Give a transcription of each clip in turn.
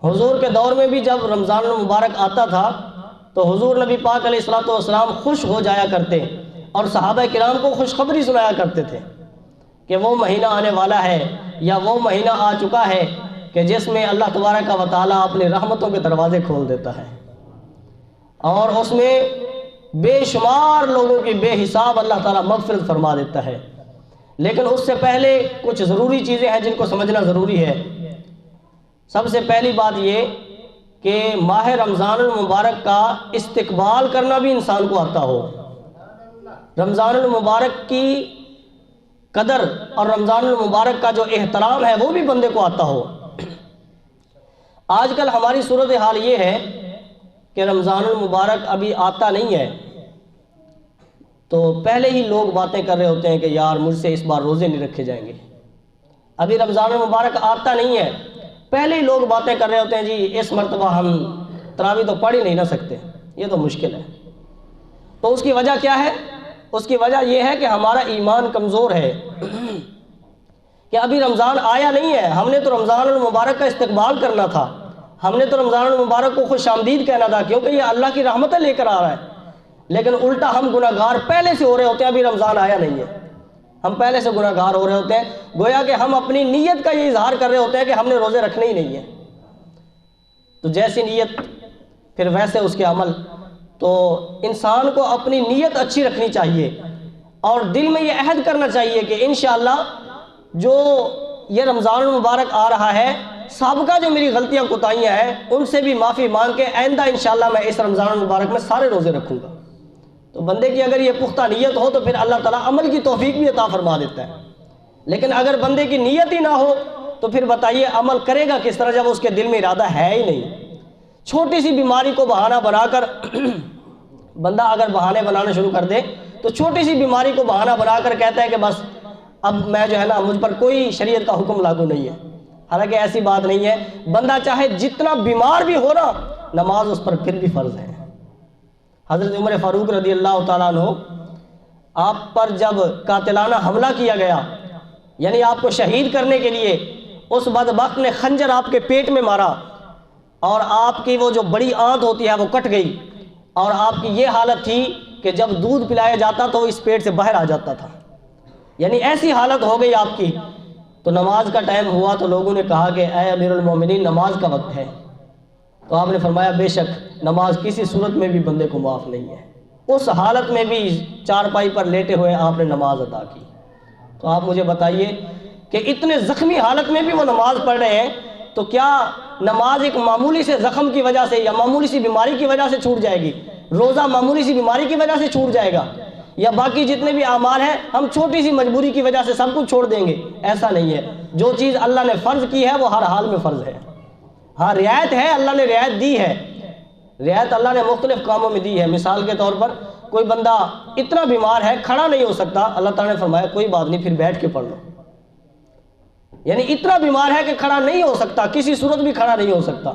حضور کے دور میں بھی جب رمضان المبارک آتا تھا تو حضور نبی پاک علیہ الصلوۃ والسلام خوش ہو جایا کرتے اور صحابہ کرام کو خوشخبری سنایا کرتے تھے کہ وہ مہینہ آنے والا ہے یا وہ مہینہ آ چکا ہے کہ جس میں اللہ تبارک و تعالیٰ اپنی رحمتوں کے دروازے کھول دیتا ہے اور اس میں بے شمار لوگوں کی بے حساب اللہ تعالیٰ مغفرت فرما دیتا ہے۔ لیکن اس سے پہلے کچھ ضروری چیزیں ہیں جن کو سمجھنا ضروری ہے۔ سب سے پہلی بات یہ کہ ماہ رمضان المبارک کا استقبال کرنا بھی انسان کو آتا ہو، رمضان المبارک کی قدر اور رمضان المبارک کا جو احترام ہے وہ بھی بندے کو آتا ہو۔ آج کل ہماری صورتحال یہ ہے کہ رمضان المبارک ابھی آتا نہیں ہے تو پہلے ہی لوگ باتیں کر رہے ہوتے ہیں کہ یار مجھ سے اس بار روزے نہیں رکھے جائیں گے۔ ابھی رمضان المبارک آتا نہیں ہے، پہلے ہی لوگ باتیں کر رہے ہوتے ہیں جی اس مرتبہ ہم تراویح تو پڑھ ہی نہیں نہ سکتے، یہ تو مشکل ہے۔ تو اس کی وجہ کیا ہے؟ اس کی وجہ یہ ہے کہ ہمارا ایمان کمزور ہے کہ ابھی رمضان آیا نہیں ہے۔ ہم نے تو رمضان المبارک کا استقبال کرنا تھا، ہم نے تو رمضان المبارک کو خوش آمدید کہنا تھا کیونکہ یہ اللہ کی رحمتیں لے کر آ رہا ہے، لیکن الٹا ہم گناہگار پہلے سے ہو رہے ہوتے ہیں، ابھی رمضان آیا نہیں ہے، ہم پہلے سے گناہگار ہو رہے ہوتے ہیں، گویا کہ ہم اپنی نیت کا یہ اظہار کر رہے ہوتے ہیں کہ ہم نے روزے رکھنے ہی نہیں ہیں۔ تو جیسی نیت پھر ویسے اس کے عمل۔ تو انسان کو اپنی نیت اچھی رکھنی چاہیے اور دل میں یہ عہد کرنا چاہیے کہ انشاءاللہ جو یہ رمضان المبارک آ رہا ہے، سابقہ جو میری غلطیاں کوتاہیاں ہیں ان سے بھی معافی مانگ کے آئندہ انشاءاللہ میں اس رمضان المبارک میں سارے روزے رکھوں گا۔ تو بندے کی اگر یہ پختہ نیت ہو تو پھر اللہ تعالیٰ عمل کی توفیق بھی عطا فرما دیتا ہے، لیکن اگر بندے کی نیت ہی نہ ہو تو پھر بتائیے عمل کرے گا کس طرح جب اس کے دل میں ارادہ ہے ہی نہیں۔ چھوٹی سی بیماری کو بہانہ بنا کر بندہ اگر بہانے بنانا شروع کر دے تو چھوٹی سی بیماری کو بہانہ بنا کر کہتا ہے کہ بس اب میں جو ہے نا مجھ پر کوئی شریعت کا حکم لاگو نہیں ہے، حالانکہ ایسی بات نہیں ہے۔ بندہ چاہے جتنا بیمار بھی ہو نا، نماز اس پر پھر بھی فرض ہے۔ حضرت عمر فاروق رضی اللہ تعالیٰ عنہ آپ پر جب قاتلانہ حملہ کیا گیا، یعنی آپ کو شہید کرنے کے لیے اس بدبخت نے خنجر آپ کے پیٹ میں مارا اور آپ کی وہ جو بڑی آنت ہوتی ہے وہ کٹ گئی اور آپ کی یہ حالت تھی کہ جب دودھ پلایا جاتا تو اس پیٹ سے باہر آ جاتا تھا، یعنی ایسی حالت ہو گئی آپ کی۔ تو نماز کا ٹائم ہوا تو لوگوں نے کہا کہ اے امیر المومنین نماز کا وقت ہے، تو آپ نے فرمایا بے شک نماز کسی صورت میں بھی بندے کو معاف نہیں ہے۔ اس حالت میں بھی چارپائی پر لیٹے ہوئے آپ نے نماز ادا کی۔ تو آپ مجھے بتائیے کہ اتنے زخمی حالت میں بھی وہ نماز پڑھ رہے ہیں، تو کیا نماز ایک معمولی سے زخم کی وجہ سے یا معمولی سی بیماری کی وجہ سے چھوٹ جائے گی؟ روزہ معمولی سی بیماری کی وجہ سے چھوٹ جائے گا؟ یا باقی جتنے بھی اعمال ہیں ہم چھوٹی سی مجبوری کی وجہ سے سب کچھ چھوڑ دیں گے؟ ایسا نہیں ہے۔ جو چیز اللہ نے فرض کی ہے وہ ہر حال میں فرض ہے۔ ہاں رعایت ہے، اللہ نے رعایت دی ہے، رعایت اللہ نے مختلف کاموں میں دی ہے۔ مثال کے طور پر کوئی بندہ اتنا بیمار ہے کھڑا نہیں ہو سکتا، اللہ تعالیٰ نے فرمایا کوئی بات نہیں پھر بیٹھ کے پڑھ لو، یعنی اتنا بیمار ہے کہ کھڑا نہیں ہو سکتا، کسی صورت بھی کھڑا نہیں ہو سکتا۔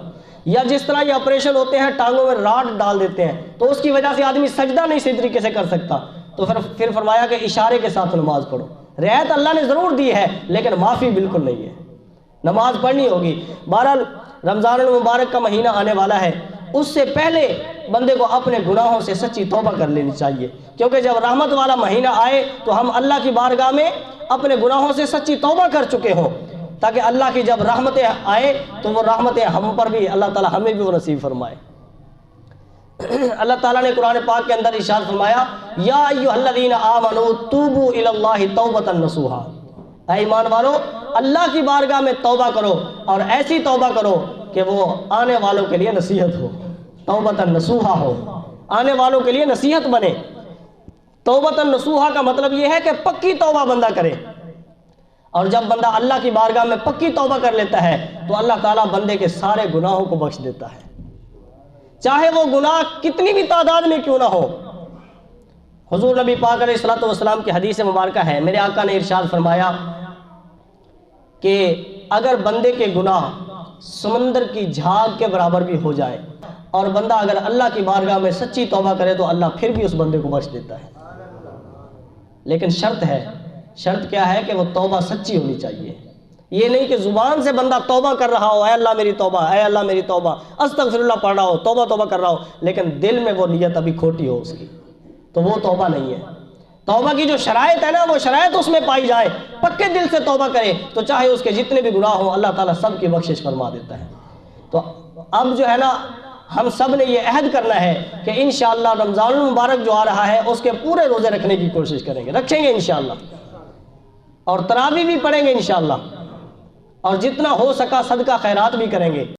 یا جس طرح یہ آپریشن ہوتے ہیں ٹانگوں میں راڈ ڈال دیتے ہیں تو اس کی وجہ سے آدمی سجدہ نہیں صحیح طریقے سے کر سکتا، تو پھر فرمایا کہ اشارے کے ساتھ نماز پڑھو۔ رعایت اللہ نے ضرور دی ہے لیکن معافی بالکل نہیں ہے، نماز پڑھنی ہوگی۔ بہرحال رمضان المبارک کا مہینہ آنے والا ہے، اس سے پہلے بندے کو اپنے گناہوں سے سچی توبہ کر لینی چاہیے، کیونکہ جب رحمت والا مہینہ آئے تو ہم اللہ کی بارگاہ میں اپنے گناہوں سے سچی توبہ کر چکے ہوں، تاکہ اللہ کی جب رحمتیں آئے تو وہ رحمتیں ہم پر بھی اللہ تعالی ہمیں بھی وہ نصیب فرمائے۔ اللہ تعالیٰ نے قرآن پاک کے اندر ارشاد فرمایا یا ایھا الذین آمنوا توبوا الی اللہ توبۃ نصوحا، اے ایمان والو اللہ کی بارگاہ میں توبہ کرو اور ایسی توبہ کرو کہ وہ آنے والوں کے لیے نصیحت ہو، توبۃ نصوحا ہو، آنے والوں کے لیے نصیحت بنے۔ توبۃ نصوحا کا مطلب یہ ہے کہ پکی توبہ بندہ کرے، اور جب بندہ اللہ کی بارگاہ میں پکی توبہ کر لیتا ہے تو اللہ تعالیٰ بندے کے سارے گناہوں کو بخش دیتا ہے، چاہے وہ گناہ کتنی بھی تعداد میں کیوں نہ ہو۔ حضور نبی پاک علیہ الصلوۃ والسلام کی حدیث مبارکہ ہے، میرے آقا نے ارشاد فرمایا کہ اگر بندے کے گناہ سمندر کی جھاگ کے برابر بھی ہو جائے اور بندہ اگر اللہ کی بارگاہ میں سچی توبہ کرے تو اللہ پھر بھی اس بندے کو بخش دیتا ہے، لیکن شرط ہے، شرط کیا ہے کہ وہ توبہ سچی ہونی چاہیے، یہ نہیں کہ زبان سے بندہ توبہ کر رہا ہو، اے اللہ میری توبہ، اے اللہ میری توبہ، استغفر اللہ پڑھ رہا ہو، توبہ توبہ کر رہا ہو، لیکن دل میں وہ نیت ابھی کھوٹی ہو اس کی، تو وہ توبہ نہیں ہے۔ توبہ کی جو شرائط ہے نا، وہ شرائط اس میں پائی جائے، پکے دل سے توبہ کرے تو چاہے اس کے جتنے بھی گناہ ہوں اللہ تعالیٰ سب کی بخشش فرما دیتا ہے۔ تو اب جو ہے نا ہم سب نے یہ عہد کرنا ہے کہ انشاءاللہ رمضان المبارک جو آ رہا ہے اس کے پورے روزے رکھنے کی کوشش کریں گے، رکھیں گے انشاءاللہ، اور تراویح بھی پڑھیں گے انشاءاللہ، اور جتنا ہو سکا صدقہ خیرات بھی کریں گے۔